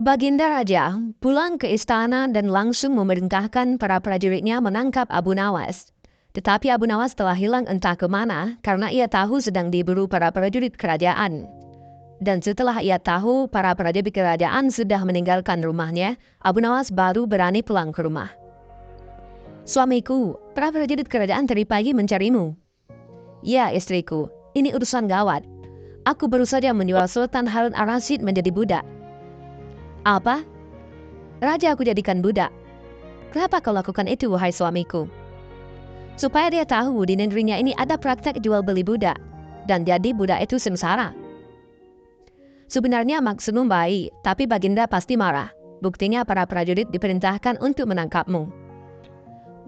Baginda Raja pulang ke istana dan langsung memerintahkan para prajuritnya menangkap Abu Nawas. Tetapi Abu Nawas telah hilang entah kemana karena ia tahu sedang diburu para prajurit kerajaan. Dan setelah ia tahu para prajurit kerajaan sudah meninggalkan rumahnya, Abu Nawas baru berani pulang ke rumah. "Suamiku, para prajurit kerajaan tadi pagi mencarimu." "Ya, istriku, ini urusan gawat. Aku baru saja menjual Sultan Harun al-Rashid menjadi budak." "Apa? Raja aku jadikan budak? Kenapa kau lakukan itu, wahai suamiku?" "Supaya dia tahu di negerinya ini ada praktek jual beli budak, dan jadi budak itu sengsara." "Sebenarnya maksudmu baik, tapi Baginda pasti marah. Buktinya para prajurit diperintahkan untuk menangkapmu."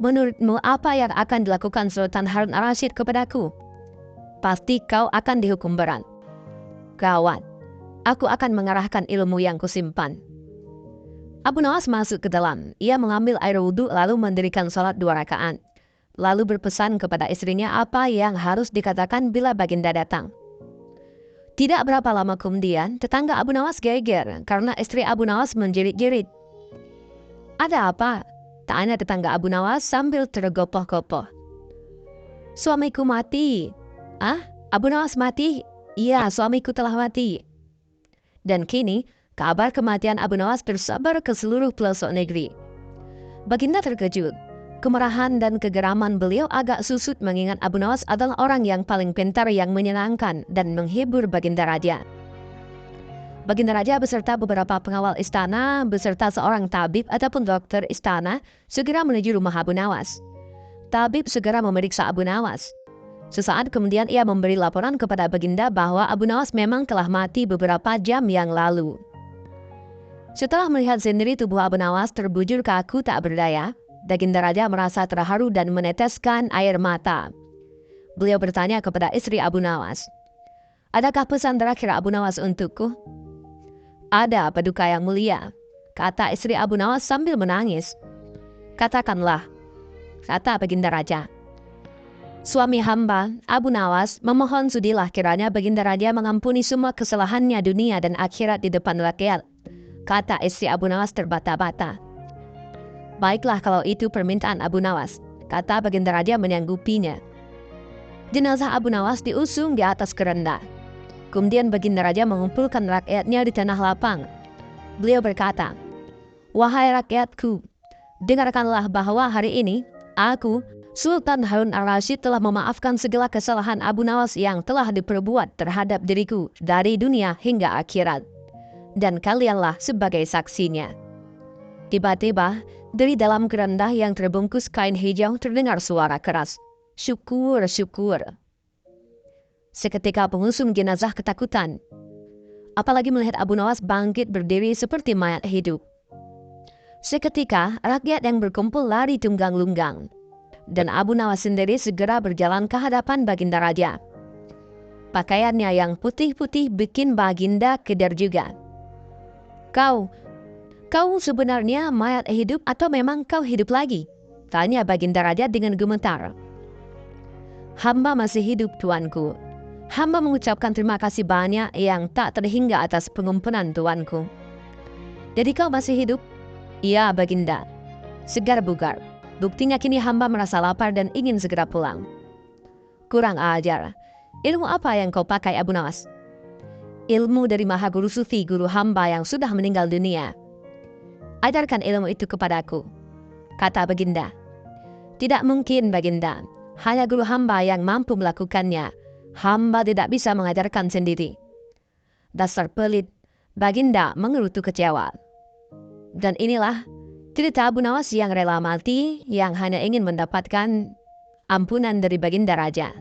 "Menurutmu apa yang akan dilakukan Sultan Harun al-Rashid kepadaku?" "Pasti kau akan dihukum berat." "Gawat. Aku akan mengarahkan ilmu yang kusimpan." Abu Nawas masuk ke dalam. Ia mengambil air wudhu lalu mendirikan sholat 2 rakaat. Lalu berpesan kepada istrinya apa yang harus dikatakan bila Baginda datang. Tidak berapa lama kemudian, tetangga Abu Nawas geger karena istri Abu Nawas menjerit-jerit. "Ada apa?" tanya tetangga Abu Nawas sambil tergopoh-gopoh. "Suamiku mati." "Ah, Abu Nawas mati?" "Iya, suamiku telah mati." Dan kini, kabar kematian Abu Nawas tersebar ke seluruh pelosok negeri. Baginda terkejut. Kemarahan dan kegeraman beliau agak susut mengingat Abu Nawas adalah orang yang paling pintar yang menyenangkan dan menghibur Baginda Raja. Baginda Raja beserta beberapa pengawal istana beserta seorang tabib ataupun dokter istana segera menuju rumah Abu Nawas. Tabib segera memeriksa Abu Nawas. Sesaat kemudian ia memberi laporan kepada Baginda bahwa Abu Nawas memang telah mati beberapa jam yang lalu. Setelah melihat sendiri tubuh Abu Nawas terbujur kaku tak berdaya, Baginda Raja merasa terharu dan meneteskan air mata. Beliau bertanya kepada istri Abu Nawas, "Adakah pesan terakhir Abu Nawas untukku?" "Ada, Paduka Yang Mulia," kata istri Abu Nawas sambil menangis. "Katakanlah," kata Baginda Raja. "Suami hamba, Abu Nawas, memohon sudilah kiranya Baginda Raja mengampuni semua kesalahannya dunia dan akhirat di depan rakyat," kata istri Abu Nawas terbata-bata. "Baiklah kalau itu permintaan Abu Nawas," kata Baginda Raja menyanggupinya. Jenazah Abu Nawas diusung di atas keranda. Kemudian Baginda Raja mengumpulkan rakyatnya di tanah lapang. Beliau berkata, "Wahai rakyatku, dengarkanlah bahwa hari ini, aku, Sultan Harun al-Rashid telah memaafkan segala kesalahan Abu Nawas yang telah diperbuat terhadap diriku dari dunia hingga akhirat. Dan kalianlah sebagai saksinya." Tiba-tiba, dari dalam keranda yang terbungkus kain hijau terdengar suara keras, "Syukur, syukur." Seketika pengusung jenazah ketakutan. Apalagi melihat Abu Nawas bangkit berdiri seperti mayat hidup. Seketika, rakyat yang berkumpul lari tunggang-lunggang. Dan Abu Nawas sendiri segera berjalan ke hadapan Baginda Raja. Pakaiannya yang putih-putih bikin Baginda kedar juga. Kau sebenarnya mayat hidup atau memang kau hidup lagi?" tanya Baginda Raja dengan gemetar. "Hamba masih hidup, tuanku. Hamba mengucapkan terima kasih banyak yang tak terhingga atas pengampunan tuanku." "Jadi kau masih hidup?" "Iya, Baginda. Segar bugar. Buktinya kini hamba merasa lapar dan ingin segera pulang." "Kurang ajar. Ilmu apa yang kau pakai, Abu Nawas?" "Ilmu dari Maha Guru Sufi, guru hamba yang sudah meninggal dunia." "Ajarkan ilmu itu kepadaku," kata Baginda. "Tidak mungkin, Baginda. Hanya guru hamba yang mampu melakukannya. Hamba tidak bisa mengajarkan sendiri." "Dasar pelit," Baginda mengerutu kecewa. Dan inilah cerita Abu Nawas yang rela mati, yang hanya ingin mendapatkan ampunan dari Baginda Raja.